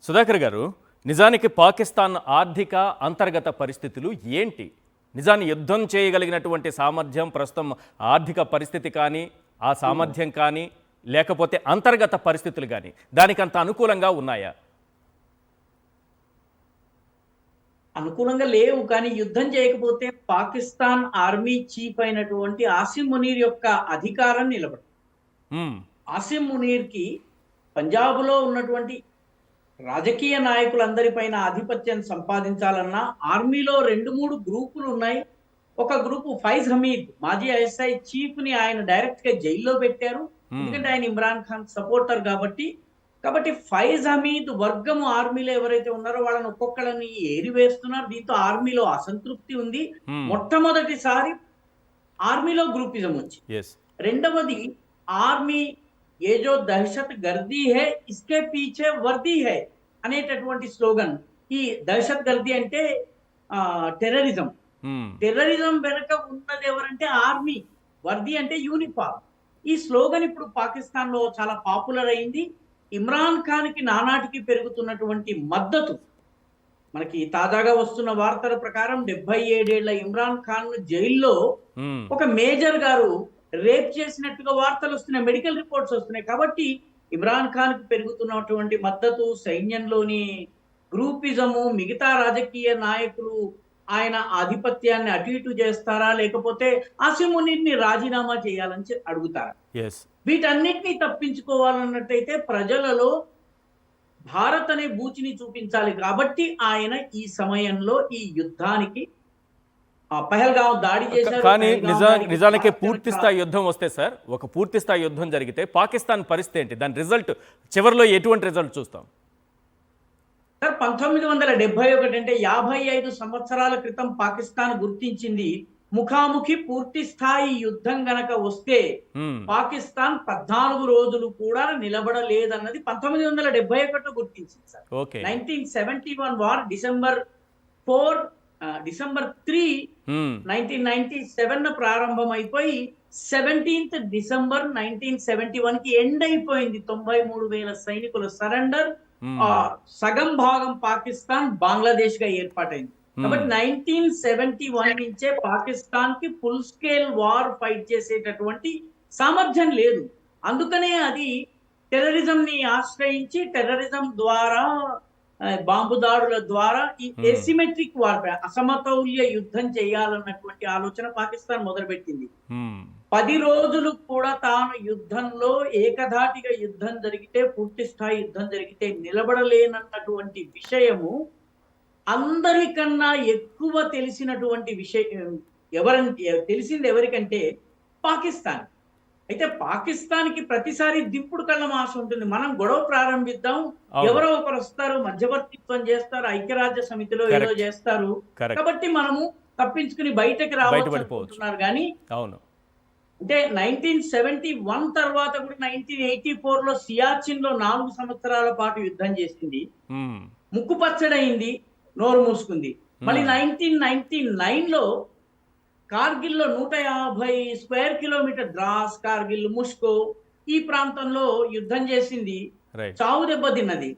సుధాకర్ గారు, నిజానికి పాకిస్తాన్ ఆర్థిక అంతర్గత పరిస్థితులు ఏంటి? నిజాన్ని యుద్ధం చేయగలిగినటువంటి సామర్థ్యం ప్రస్తుతం ఆర్థిక పరిస్థితి కానీ, ఆ సామర్థ్యం కానీ, లేకపోతే అంతర్గత పరిస్థితులు కానీ దానికంత అనుకూలంగా ఉన్నాయా? అనుకూలంగా లేవు. కానీ యుద్ధం చేయకపోతే పాకిస్తాన్ ఆర్మీ చీఫ్ అయినటువంటి ఆసిమ్ మునీర్ యొక్క అధికారం నిలబడు. హ్మ్. ఆసిమ్ మునీర్ కి పంజాబ్ లో ఉన్నటువంటి రాజకీయ నాయకులందరిపైన ఆధిపత్యం సంపాదించాలన్నా ఆర్మీలో 2-3 గ్రూపులు ఉన్నాయి. ఒక గ్రూపు ఫైజ్ హమీద్ మాజీ ఐఎస్ఐ చీఫ్ ని ఆయన డైరెక్ట్ గా జైల్లో పెట్టారు. ఎందుకంటే ఆయన ఇమ్రాన్ ఖాన్ సపోర్టర్ కాబట్టి ఫైజ్ హమీద్ వర్గము ఆర్మీలో ఎవరైతే ఉన్నారో వాళ్ళని ఒక్కొక్కళ్ళని ఏరివేస్తున్నారు. దీంతో ఆర్మీలో అసంతృప్తి ఉంది. మొట్టమొదటిసారి ఆర్మీలో గ్రూపిజం వచ్చింది. రెండవది ఆర్మీ ఏ జో దహషత్ గర్దీ హై ఇస్కే పీచే వర్దీ హై అనేటటువంటి స్లోగన్. ఈ దహషత్ గర్దీ అంటే టెర్రరిజం. టెర్రరిజం వెనక ఉన్నది ఎవరంటే ఆర్మీ, వర్దీ అంటే యూనిఫామ్. ఈ స్లోగన్ ఇప్పుడు పాకిస్తాన్ లో చాలా పాపులర్ అయింది. ఇమ్రాన్ ఖాన్ కి నానాటికి పెరుగుతున్నటువంటి మద్దతు, మనకి తాజాగా వస్తున్న వార్తల ప్రకారం 77 ఏళ్ల ఇమ్రాన్ ఖాన్ జైల్లో ఒక మేజర్ గారు రేప్ చేసినట్టుగా వార్తలు వస్తున్నాయి, మెడికల్ రిపోర్ట్స్ వస్తున్నాయి. కాబట్టి ఇమ్రాన్ ఖాన్ కి పెరుగుతున్నటువంటి మద్దతు, సైన్యంలోని గ్రూపిజము, మిగతా రాజకీయ నాయకులు ఆయన ఆధిపత్యాన్ని అటు ఇటు చేస్తారా, లేకపోతే ఆసిమ్ మునీర్ని రాజీనామా చేయాలని అడుగుతారా? వీటన్నిటినీ తప్పించుకోవాలన్నట్టయితే ప్రజలలో భారత్ అనే బూచిని చూపించాలి. కాబట్టి ఆయన ఈ సమయంలో ఈ యుద్ధానికి పహల్గావ్ దాడి చేశారు. కానీ నిజానికి పూర్తి స్థాయి యుద్ధం వస్తే సార్, ఒక పూర్తి స్థాయి యుద్ధం జరిగితే పాకిస్తాన్ పరిస్థితి ఏంటి? దాని రిజల్ట్ చివరిలో ఎటువంటి రిజల్ట్ చూస్తాం సార్? 1971 అంటే 55 సంవత్సరాల క్రితం పాకిస్తాన్ గుర్తించింది, ముఖాముఖి పూర్తి స్థాయి యుద్ధం గనక వస్తే పాకిస్తాన్ 14 రోజులు కూడా నిలబడలేదన్నది 1971 గుర్తించింది సార్. 1971 వార్ డిసెంబర్ 3 1997 ప్రారంభం అయిపోయి 17th డిసెంబర్ 1971 కి ఎండ్ అయిపోయింది. 93,000 సైనికుల సరెండర్. సగం భాగం పాకిస్తాన్ బంగ్లాదేశ్ గా ఏర్పాటైంది. కాబట్టి 1971 నుంచే పాకిస్తాన్ కి ఫుల్ స్కేల్ వార్ ఫైట్ చేసేటటువంటి సామర్థ్యం లేదు. అందుకనే అది టెర్రరిజం ని ఆశ్రయించి టెర్రరిజం ద్వారా, బాంబు దాడుల ద్వారా ఈ ఎసిమెట్రిక్ వార్ఫేర్, అసమతౌల్య యుద్ధం చేయాలన్నటువంటి ఆలోచన పాకిస్తాన్ మొదలుపెట్టింది. 10 రోజులు కూడా తాను యుద్ధంలో ఏకధాటిగా యుద్ధం జరిగితే, పూర్తి స్థాయి యుద్ధం జరిగితే నిలబడలేనన్నటువంటి విషయము అందరికన్నా ఎక్కువ తెలిసినటువంటి విషయం తెలిసింది ఎవరికంటే పాకిస్తాన్. అయితే పాకిస్తాన్ కి ప్రతిసారి దింపుడు కళ్ళ ఆశ ఉంటుంది. మనం గొడవ ప్రారంభిద్దాం, ఎవరో ఒకరు వస్తారు, మధ్యవర్తిత్వం చేస్తారు, ఐక్యరాజ్య సమితిలో ఏదో చేస్తారు, కాబట్టి మనము తప్పించుకుని బయటకు రావాలనుకుంటున్నారు. కానీ అంటే 1971 తర్వాత కూడా 1984 లో సియాచిన్ లో 4 సంవత్సరాల పాటు యుద్ధం చేసింది, ముక్కు పచ్చడైంది, నోరు మూసుకుంది. మళ్ళీ 1999 లో కార్గిల్ లో 150 స్క్వేర్ కిలోమీటర్ ద్రాస్, కార్గిల్, ముష్కో ఈ ప్రాంతంలో యుద్ధం చేసింది, చావు దెబ్బతిన్నది.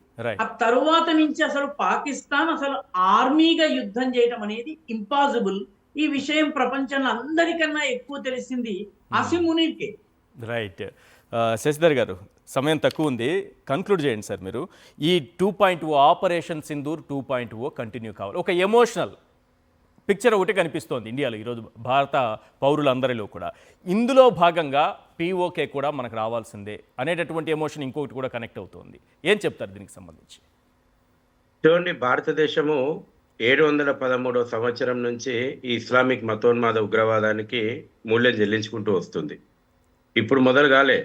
ఆ తరువాత నుంచి అసలు పాకిస్తాన్ అసలు ఆర్మీగా యుద్ధం చేయడం అనేది ఇంపాసిబుల్. ఈ విషయం ప్రపంచంలో అందరికన్నా ఎక్కువ తెలిసింది ఆసిమ్ మునీర్కే. రైట్. శశిధర్ గారు, సమయం తక్కువ ఉంది, కన్క్లూడ్ చేయండి సార్ మీరు. ఈ 2.0 ఆపరేషన్ సింధూర్ 2.0 కంటిన్యూ కావాలి. ఒక ఎమోషనల్ పిక్చర్ ఒకటి కనిపిస్తోంది ఇండియాలో ఈరోజు భారత పౌరులందరిలో కూడా. ఇందులో భాగంగా POK కూడా మనకు రావాల్సిందే అనేటటువంటి ఎమోషన్ ఇంకొకటి కూడా కనెక్ట్ అవుతుంది. ఏం చెప్తారు దీనికి సంబంధించి? చూడండి, భారతదేశము 713వ సంవత్సరం నుంచి ఈ ఇస్లామిక్ మతోన్మాద ఉగ్రవాదానికి మూల్యం చెల్లించుకుంటూ వస్తుంది. ఇప్పుడు మొదలు కాలే.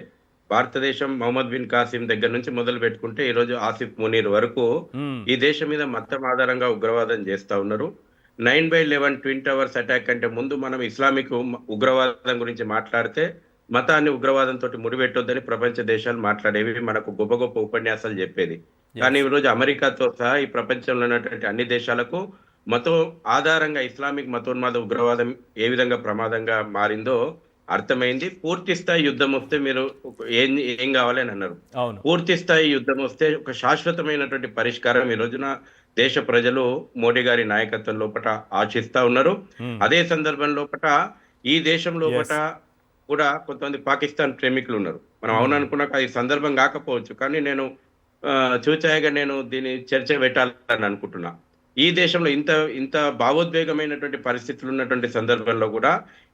భారతదేశం మహమ్మద్ బిన్ కాసిం దగ్గర నుంచి మొదలు పెట్టుకుంటే ఈరోజు ఆసిఫ్ మునీర్ వరకు ఈ దేశం మీద మతం ఆధారంగా ఉగ్రవాదం చేస్తా ఉన్నారు. 9/11 ట్విన్ టవర్స్ అటాక్ కంటే ముందు మనం ఇస్లామిక్ ఉగ్రవాదం గురించి మాట్లాడితే మతాన్ని ఉగ్రవాదంతో ముడిపెట్టొద్దని ప్రపంచ దేశాలు మాట్లాడేవి, మనకు గొప్ప గొప్ప ఉపన్యాసాలు చెప్పేది. కానీ ఈరోజు అమెరికాతో సహా ఈ ప్రపంచంలో ఉన్నటువంటి అన్ని దేశాలకు మతం ఆధారంగా ఇస్లామిక్ మతోన్మాద ఉగ్రవాదం ఏ విధంగా ప్రమాదంగా మారిందో అర్థమైంది. పూర్తి స్థాయి యుద్ధం వస్తే మీరు ఏం ఏం కావాలి అని అన్నారు. అవును. పూర్తి స్థాయి యుద్ధం వస్తే ఒక శాశ్వతమైనటువంటి పరిష్కారం ఈ రోజున దేశ ప్రజలు మోడీ గారి నాయకత్వం లోపట ఆశిస్తా ఉన్నారు. అదే సందర్భం లోపట ఈ దేశం లోపట కూడా కొంతమంది పాకిస్తాన్ ప్రేమికులు ఉన్నారు. మనం అవుననుకున్నాక అది సందర్భం కాకపోవచ్చు, కానీ నేను చూచాయగా నేను దీన్ని చర్చ పెట్టాలని అనుకుంటున్నా. ఈ దేశంలో ఇంత భావోద్వేగమైనటువంటి పరిస్థితులు ఉన్నటువంటి సందర్భంలో కూడా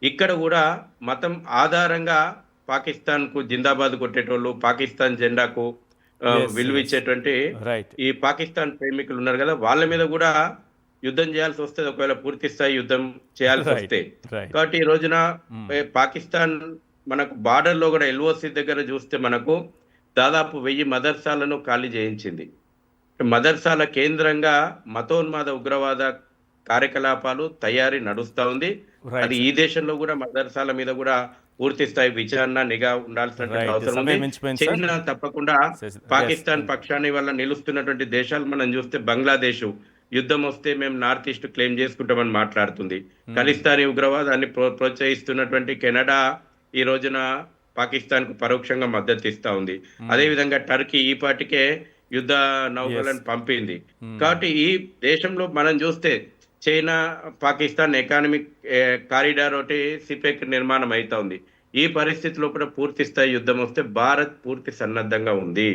ఇక్కడ కూడా మతం ఆధారంగా పాకిస్తాన్ కు జిందాబాద్ కొట్టేటోళ్ళు, పాకిస్తాన్ జెండాకు విలువ ఇచ్చేటువంటి రైట్. ఈ పాకిస్తాన్ ప్రేమికులు ఉన్నారు కదా, వాళ్ళ మీద కూడా యుద్ధం చేయాల్సి వస్తుంది ఒకవేళ పూర్తి స్థాయి యుద్ధం చేయాల్సి వస్తే. రైట్. కాబట్టి ఈ రోజున పాకిస్తాన్ మనకు బార్డర్ లో కూడా ఎల్ఓసి దగ్గర చూస్తే మనకు దాదాపు 1000 మదర్సాలను ఖాళీ చేయించింది. మదర్సాల కేంద్రంగా మతోన్మాద ఉగ్రవాద కార్యకలాపాలు తయారీ నడుస్తా ఉంది. అది ఈ దేశంలో కూడా మదర్సాల మీద కూడా పూర్తి స్థాయి విచారణ, నిఘా ఉండాల్సిన అవసరం ఉంది. చైనా తప్పకుండా పాకిస్తాన్ పక్షాన్ని వల్ల నిలుస్తున్నటువంటి దేశాలు మనం చూస్తే బంగ్లాదేశ్ యుద్ధం వస్తే మేము నార్త్ ఈస్ట్ క్లెయిమ్ చేసుకుంటామని మాట్లాడుతుంది. ఖలిస్తానీ ఉగ్రవాదాన్ని ప్రోత్సహిస్తున్నటువంటి కెనడా ఈ రోజున పాకిస్తాన్ కు పరోక్షంగా మద్దతు ఇస్తా ఉంది. అదే విధంగా టర్కీ ఈ పాటికే యుద్ధ నౌకలను పంపింది. కాబట్టి ఈ దేశంలో మనం చూస్తే చైనా పాకిస్తాన్ ఎకానమిక్ కారిడార్ ఒకటి సిపెక్ నిర్మాణం అవుతా ఉంది. ఈ పరిస్థితి లోపల పూర్తి స్థాయి యుద్ధం వస్తే భారత్ పూర్తి సన్నద్ధంగా ఉంది.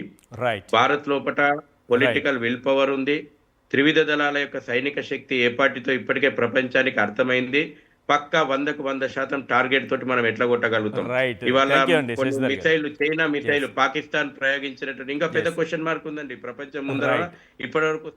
భారత్ లోపల పొలిటికల్ విల్ పవర్ ఉంది. త్రివిధ దళాల యొక్క సైనిక శక్తి ఏ పార్టీతో ఇప్పటికే ప్రపంచానికి అర్థమైంది. పక్కా 100కు 100% టార్గెట్ తోటి మనం ఎట్లా కొట్టగలుగుతాం. ఇవాళ మిసైల్, చైనా మిసైల్ పాకిస్తాన్ ప్రయోగించినట్టు ఇంకా పెద్ద క్వశ్చన్ మార్క్ ఉందండి ప్రపంచం ముందర. ఇప్పటి వరకు